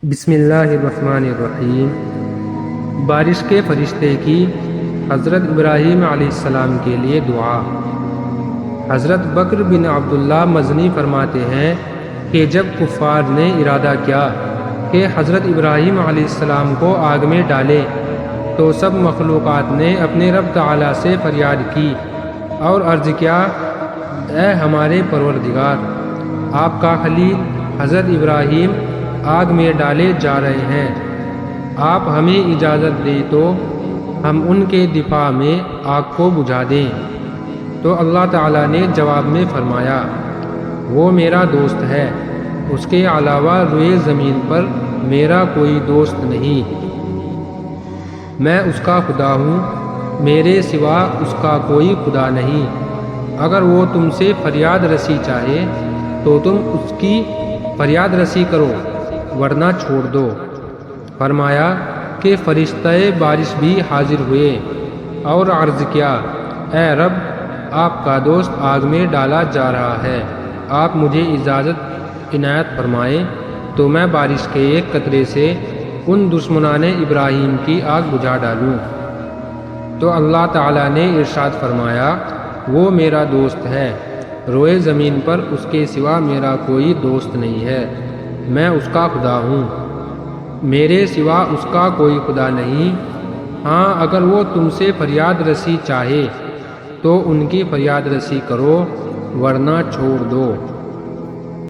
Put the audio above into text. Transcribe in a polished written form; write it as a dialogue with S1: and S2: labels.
S1: بسم اللہ الرحمن الرحیم۔ بارش کے فرشتے کی حضرت ابراہیم علیہ السلام کے لیے دعا۔ حضرت بکر بن عبداللہ مزنی فرماتے ہیں کہ جب کفار نے ارادہ کیا کہ حضرت ابراہیم علیہ السلام کو آگ میں ڈالے تو سب مخلوقات نے اپنے رب تعالیٰ سے فریاد کی اور عرض کیا، اے ہمارے پروردگار، آپ کا خلیل حضرت ابراہیم آگ میں ڈالے جا رہے ہیں، آپ ہمیں اجازت دیں تو ہم ان کے دفاع میں آگ کو بجھا دیں۔ تو اللہ تعالیٰ نے جواب میں فرمایا، وہ میرا دوست ہے، اس کے علاوہ روئے زمین پر میرا کوئی دوست نہیں، میں اس کا خدا ہوں، میرے سوا اس کا کوئی خدا نہیں۔ اگر وہ تم سے فریاد رسی چاہے تو تم اس کی فریاد رسی کرو، ورنہ چھوڑ دو۔ فرمایا کہ فرشتہ بارش بھی حاضر ہوئے اور عرض کیا، اے رب، آپ کا دوست آگ میں ڈالا جا رہا ہے، آپ مجھے اجازت عنایت فرمائیں تو میں بارش کے ایک قطرے سے ان دشمنان ابراہیم کی آگ بجھا ڈالوں۔ تو اللہ تعالیٰ نے ارشاد فرمایا، وہ میرا دوست ہے، روئے زمین پر اس کے سوا میرا کوئی دوست نہیں ہے، میں اس کا خدا ہوں، میرے سوا اس کا کوئی خدا نہیں۔ ہاں، اگر وہ تم سے فریاد رسی چاہے تو ان کی فریاد رسی کرو، ورنہ چھوڑ دو۔